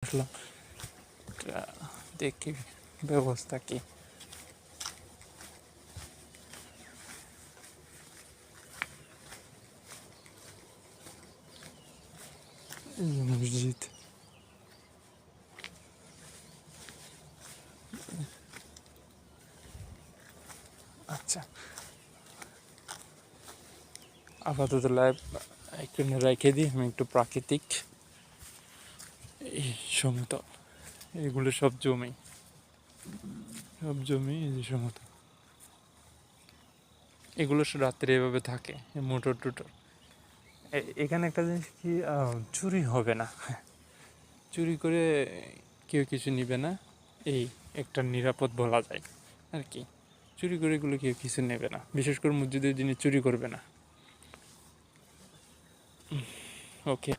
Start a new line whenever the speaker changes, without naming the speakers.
আসলাম, দেখি ব্যবস্থা কি। মসজিদ, আচ্ছা আপাতত লাইভ এখানে রেখে দিই। আমি একটু প্রাকৃতিক এই সমতল, এগুলো সব জমি, এই যে সমতল, এগুলো সব রাত্রে এভাবে থাকে, মোটর টুটর। এখানে একটা জিনিস কি, চুরি হবে না, চুরি করে কেউ কিছু নিবে না, এই একটা নিরাপদ বলা যায় আর কি। চুরি করে এগুলো কেউ কিছু নেবে না, বিশেষ করে মসজিদের জিনিস চুরি করবে না। ওকে।